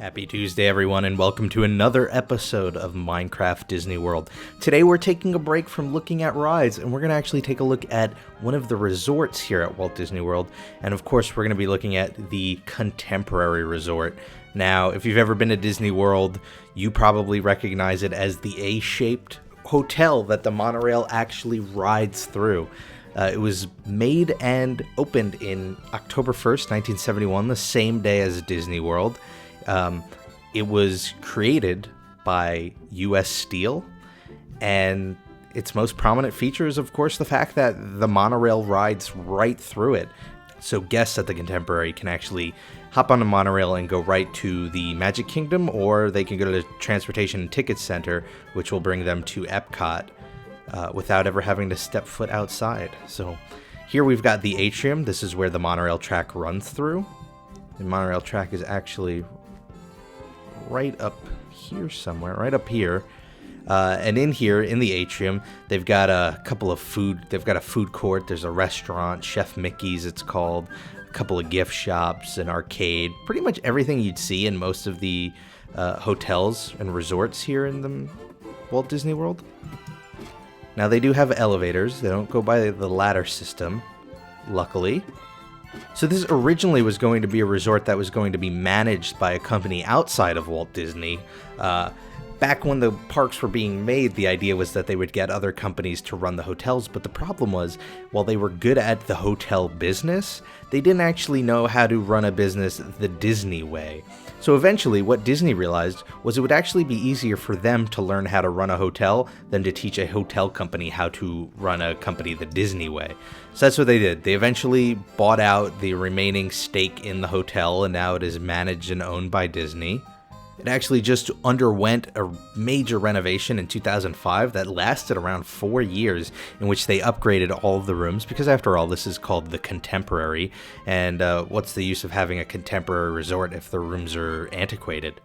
Happy Tuesday, everyone, and welcome to another episode of Minecraft Disney World. Today we're taking a break from looking at rides, and we're going to actually take a look at one of the resorts here at Walt Disney World. And of course, we're going to be looking at the Contemporary Resort. Now, if you've ever been to Disney World, you probably recognize it as the A-shaped hotel that the monorail actually rides through. It was made and opened in October 1st, 1971, the same day as Disney World. It was created by U.S. Steel, and its most prominent feature is, of course, the fact that the monorail rides right through it. So guests at the Contemporary can actually hop on the monorail and go right to the Magic Kingdom, or they can go to the Transportation and Ticket Center, which will bring them to Epcot without ever having to step foot outside. So here we've got the atrium. This is where the monorail track runs through. The monorail track is actually right up here somewhere, right up here. And in here, in the atrium, they've got a couple of they've got a food court, there's a restaurant, Chef Mickey's it's called, a couple of gift shops, an arcade, pretty much everything you'd see in most of the hotels and resorts here in the Walt Disney World. Now they do have elevators, they don't go by the ladder system, luckily. So this originally was going to be a resort that was going to be managed by a company outside of Walt Disney. Back when the parks were being made, the idea was that they would get other companies to run the hotels, but the problem was, while they were good at the hotel business, they didn't actually know how to run a business the Disney way. So eventually, what Disney realized was it would actually be easier for them to learn how to run a hotel than to teach a hotel company how to run a company the Disney way. So that's what they did. They eventually bought out the remaining stake in the hotel, and now it is managed and owned by Disney. It actually just underwent a major renovation in 2005 that lasted around 4 years, in which they upgraded all of the rooms, because after all, this is called the Contemporary, and what's the use of having a contemporary resort if the rooms are antiquated?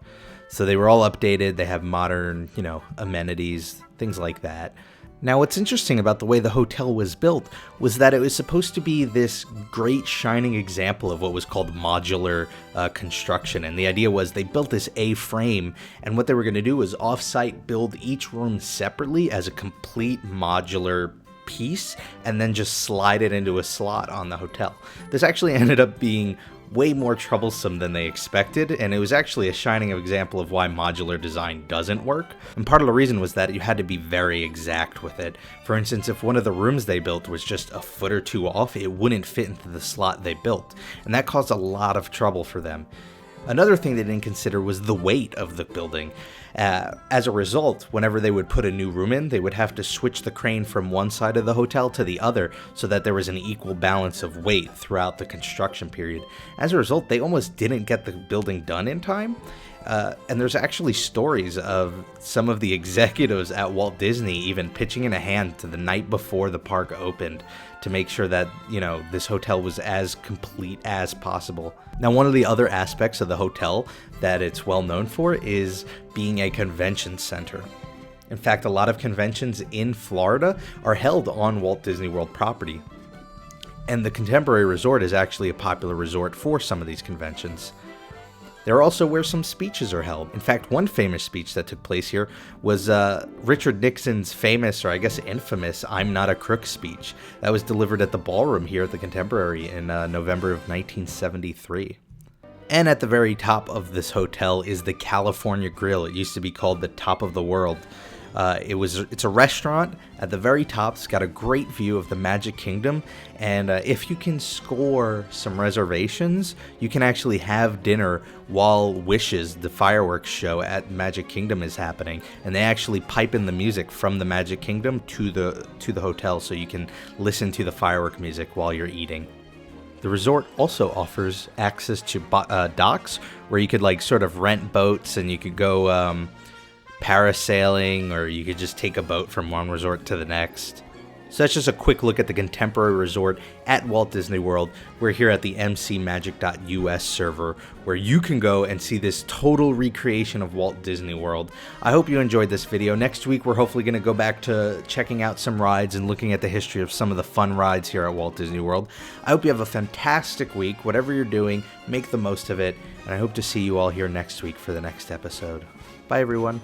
So they were all updated, they have modern, amenities, things like that. Now, what's interesting about the way the hotel was built was that it was supposed to be this great shining example of what was called modular construction. And the idea was they built this A-frame, and what they were going to do was off-site build each room separately as a complete modular piece, and then just slide it into a slot on the hotel. This actually ended up being way more troublesome than they expected, and it was actually a shining example of why modular design doesn't work. And part of the reason was that you had to be very exact with it. For instance, if one of the rooms they built was just a foot or two off, it wouldn't fit into the slot they built, and that caused a lot of trouble for them. Another thing they didn't consider was the weight of the building. As a result, whenever they would put a new room in, they would have to switch the crane from one side of the hotel to the other so that there was an equal balance of weight throughout the construction period. As a result, they almost didn't get the building done in time. And there's actually stories of some of the executives at Walt Disney even pitching in a hand to the night before the park opened to make sure that, this hotel was as complete as possible. Now, one of the other aspects of the hotel that it's well known for is being a convention center. In fact, a lot of conventions in Florida are held on Walt Disney World property. And the Contemporary Resort is actually a popular resort for some of these conventions. They're also where some speeches are held. In fact, one famous speech that took place here was Richard Nixon's famous, or I guess infamous, "I'm Not a Crook" speech. That was delivered at the ballroom here at the Contemporary in November of 1973. And at the very top of this hotel is the California Grill. It used to be called the Top of the World. It's a restaurant at the very top. It's got a great view of the Magic Kingdom, and if you can score some reservations, you can actually have dinner while Wishes, the fireworks show at Magic Kingdom, is happening, and they actually pipe in the music from the Magic Kingdom to the hotel, so you can listen to the firework music while you're eating. The resort also offers access to docks where you could sort of rent boats, and you could go parasailing, or you could just take a boat from one resort to the next. So that's just a quick look at the contemporary resort at Walt Disney World. We're here at the mcmagic.us server, where you can go and see this total recreation of Walt Disney World. I hope you enjoyed this video. Next week, we're hopefully going to go back to checking out some rides and looking at the history of some of the fun rides here at Walt Disney World. I hope you have a fantastic week. Whatever you're doing, make the most of it. And I hope to see you all here next week for the next episode. Bye, everyone.